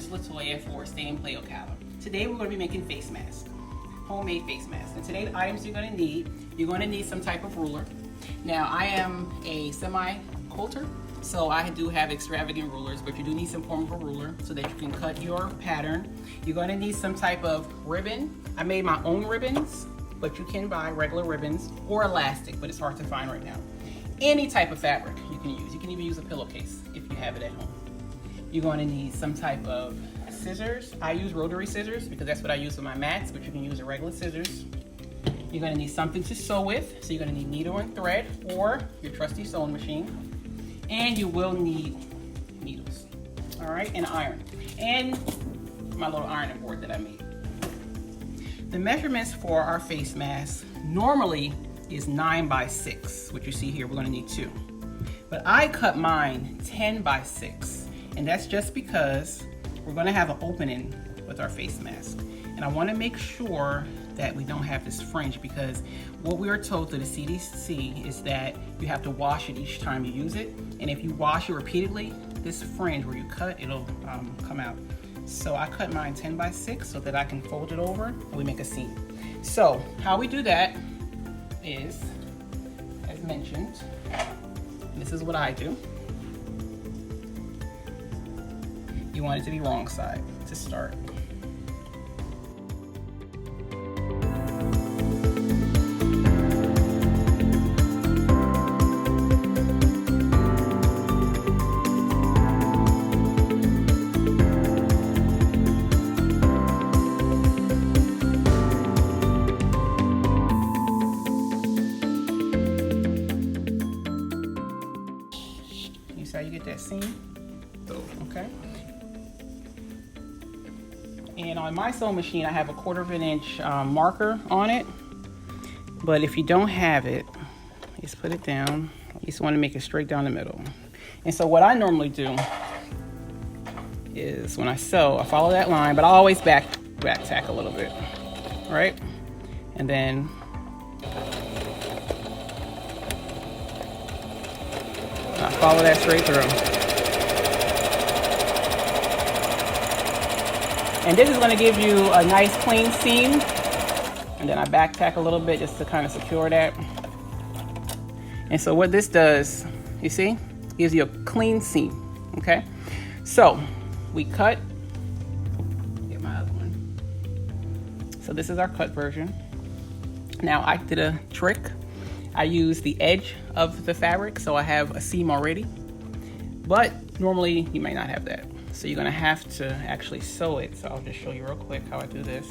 Latoya for Stay and Play Ocala. Today we're going to be making face masks, homemade face masks. And today the items you're going to need some type of ruler. Now I am a semi-quilter, so I do have extravagant rulers, but you do need some form of a ruler so that you can cut your pattern. You're going to need some type of ribbon. I made my own ribbons, but you can buy regular ribbons or elastic, but it's hard to find right now. Any type of fabric you can use. You can even use a pillowcase if you have it at home. You're going to need some type of scissors. I use rotary scissors because that's what I use for my mats, but you can use a regular scissors. You're going to need something to sew with, so you're going to need needle and thread or your trusty sewing machine. And you will need needles, all right, and iron, and my little ironing board that I made. The measurements for our face mask normally is 9 by 6, which you see here. We're going to need 2, but I cut mine 10 by 6, and that's just because we're going to have an opening with our face mask, and I want to make sure that we don't have this fringe, because what we are told through the CDC is that you have to wash it each time you use it, and if you wash it repeatedly, this fringe where you cut, it'll come out. So I cut mine 10 by 6 so that I can fold it over and we make a seam. So how we do that is, as mentioned, this is what I do. You want it to be wrong side to start. How you get that seam? Okay. And on my sewing machine, I have a 1/4 inch marker on it. But if you don't have it, just put it down. You just want to make it straight down the middle. And so what I normally do is when I sew, I follow that line, but I always back tack a little bit, right? And then I follow that straight through. And this is going to give you a nice clean seam. And then I back tack a little bit just to kind of secure that. And so what this does, you see, gives you a clean seam, okay? So we cut, get my other one. So this is our cut version. Now I did a trick. I use the edge of the fabric, so I have a seam already, but normally you may not have that. So you're gonna have to actually sew it. So I'll just show you real quick how I do this.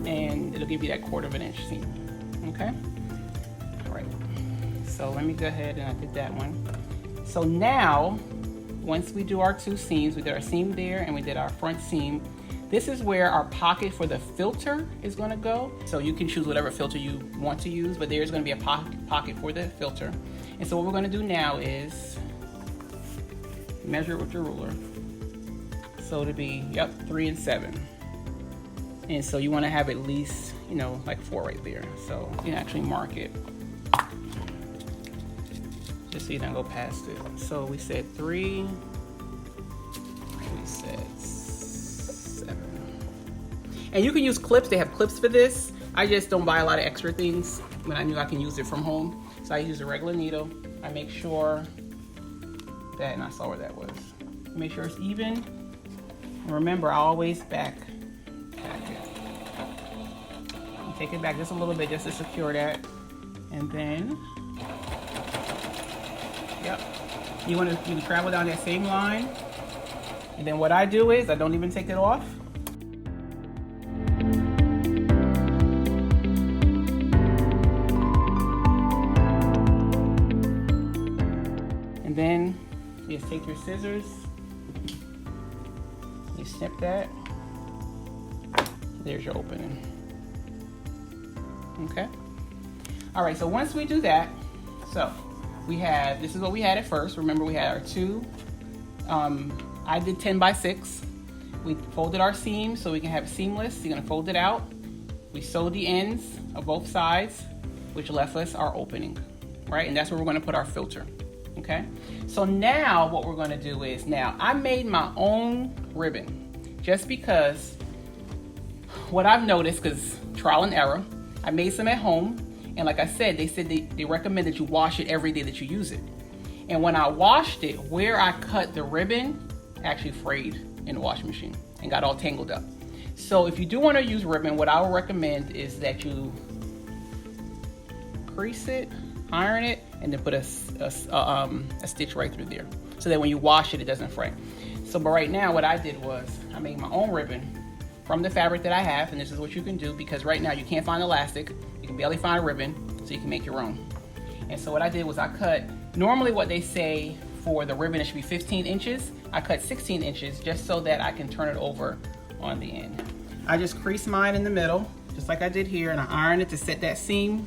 And it'll give you that 1/4 inch seam, okay? So let me go ahead, and I did that one. So now, once we do our 2 seams, we did our seam there and we did our front seam. This is where our pocket for the filter is gonna go. So you can choose whatever filter you want to use, but there's gonna be a pocket for the filter. And so what we're gonna do now is measure it with your ruler. So to be, 3 and 7. And so you wanna have at least, like 4 right there. So you can actually mark it, just so you don't go past it. So we said 3, we said 7. And you can use clips. They have clips for this. I just don't buy a lot of extra things when I knew I can use it from home. So I use a regular needle. I make sure that, and I saw where that was. Make sure it's even. And remember, I always back tack it. And take it back just a little bit just to secure that. And then, you can travel down that same line. And then what I do is I don't even take it off. And then you just take your scissors, you snip that. There's your opening. Okay. All right, so once we do that, so we have, this is what we had at first. Remember, we had our 2, I did 10 by 6, We folded our seam so we can have it seamless. You're gonna fold it out. We sewed the ends of both sides, which left us our opening, right? And that's where we're gonna put our filter, okay? So now what we're gonna do is, now I made my own ribbon just because what I've noticed, because trial and error, I made some at home, and like I said, they recommend that you wash it every day that you use it. And when I washed it, where I cut the ribbon actually frayed in the washing machine and got all tangled up. So if you do want to use ribbon, what I would recommend is that you crease it, iron it, and then put a stitch right through there, so that when you wash it, it doesn't fray. So, but right now, what I did was I made my own ribbon from the fabric that I have, and this is what you can do, because right now you can't find elastic, you can barely find a ribbon, so you can make your own. And so what I did was I cut, normally what they say for the ribbon, it should be 15 inches. I cut 16 inches just so that I can turn it over on the end. I just creased mine in the middle, just like I did here, and I ironed it to set that seam.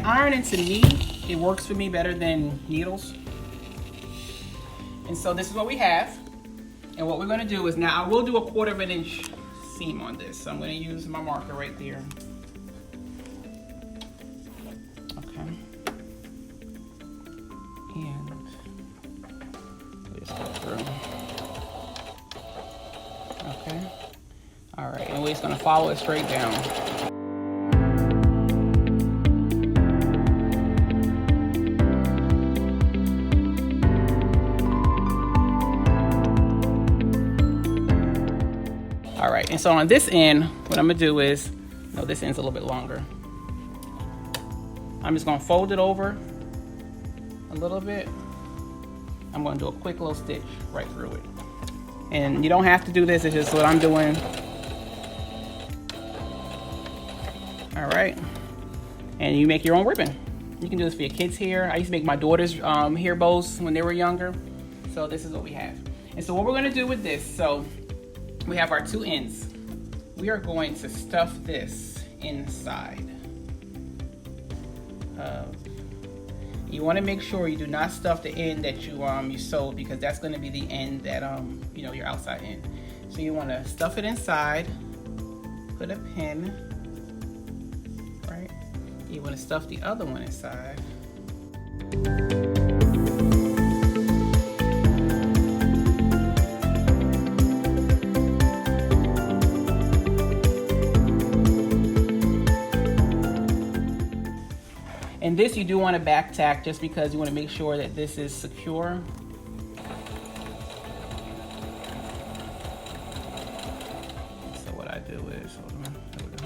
Ironing, to me, it works for me better than needles. And so this is what we have. And what we're gonna do is, now I will do a 1/4 of an inch seam on this. So I'm gonna use my marker right there. Okay. And just go through. Okay. All right, and we're just gonna follow it straight down. All right, and so on this end, what I'm gonna do is, no, this end's a little bit longer. I'm just gonna fold it over a little bit. I'm gonna do a quick little stitch right through it. And you don't have to do this, it's just what I'm doing. All right, and you make your own ribbon. You can do this for your kids' hair. I used to make my daughter's hair bows when they were younger. So this is what we have. And so what we're gonna do with this, so we have our 2 ends. We are going to stuff this inside. You want to make sure you do not stuff the end that you sewed, because that's going to be the end that you know, your outside end. So you want to stuff it inside. Put a pin, right? You want to stuff the other one inside. And this you do want to back tack, just because you want to make sure that this is secure. So what I do is, hold on, there we go.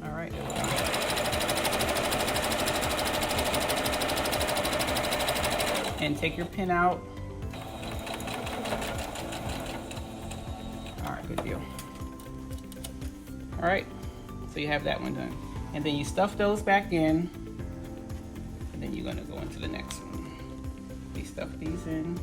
All right, there we go. And take your pin out. All right, good deal. All right, so you have that one done. And then you stuff those back in, and then you're gonna go into the next one. We stuff these in.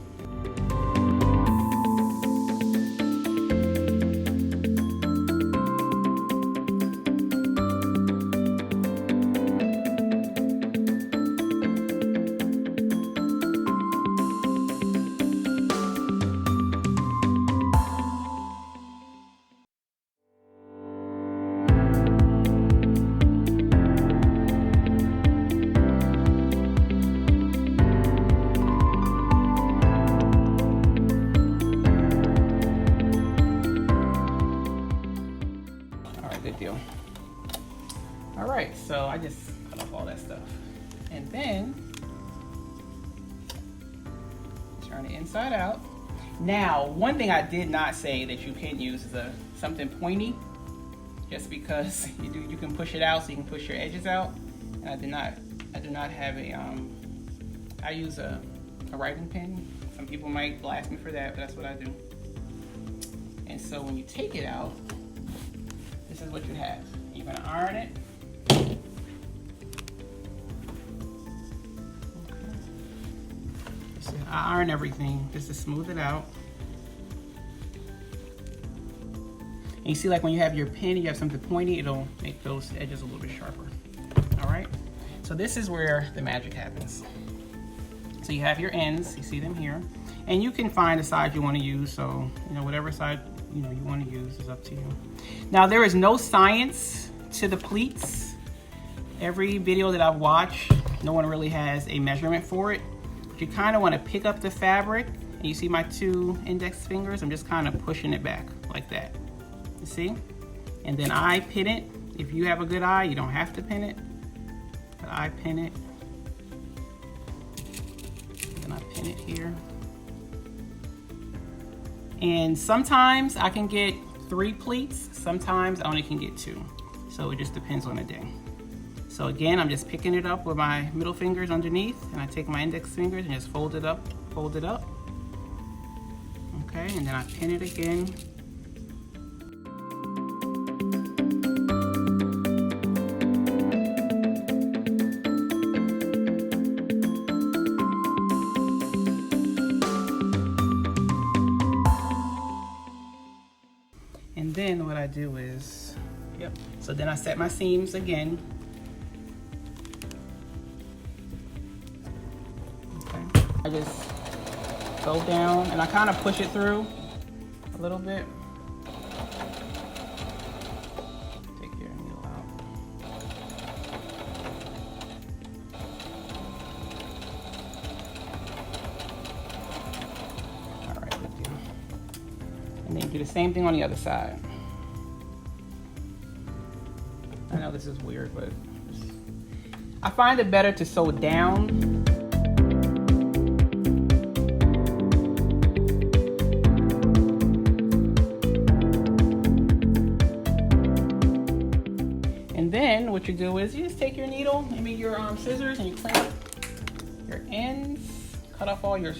Good deal. All right, so I just cut off all that stuff. And then turn it inside out. Now, one thing I did not say that you can use is something pointy, just because you can push it out, so you can push your edges out. And I do not have a I use a writing pen. Some people might blast me for that, but that's what I do. And so when you take it out, this is what you have. You're gonna iron it. Okay. So I iron everything just to smooth it out. And you see, like when you have your pen, you have something pointy, it'll make those edges a little bit sharper. All right, so this is where the magic happens. So you have your ends, you see them here, and you can find the side you want to use. So, you know, whatever side you want to use is up to you. Now, there is no science to the pleats. Every video that I've watched, no one really has a measurement for it. But you kind of want to pick up the fabric, and you see my 2 index fingers, I'm just kind of pushing it back like that. You see? And then I pin it. If you have a good eye, you don't have to pin it, but I pin it. And I pin it here. And sometimes I can get 3 pleats, sometimes I only can get 2. So it just depends on the day. So again, I'm just picking it up with my middle fingers underneath, and I take my index fingers and just fold it up. Okay, and then I pin it again. And then what I do is, so then I set my seams again. Okay. I just go down and I kind of push it through a little bit. Take your needle out. All right, good deal. And then do the same thing on the other side. I know this is weird, but I find it better to sew down. And then what you do is you just take your needle, your scissors, and you clamp your ends, cut off all your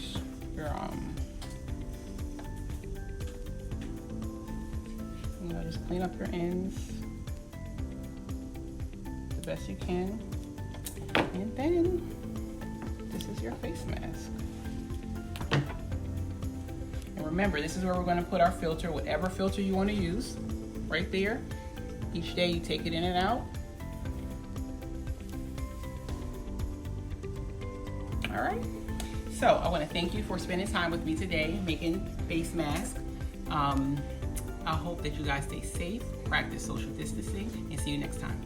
just clean up your ends the best you can. And then this is your face mask. And remember, this is where we're going to put our filter, whatever filter you want to use, right there. Each day you take it in and out. All right. So I want to thank you for spending time with me today making face masks. I hope that you guys stay safe, practice social distancing, and see you next time.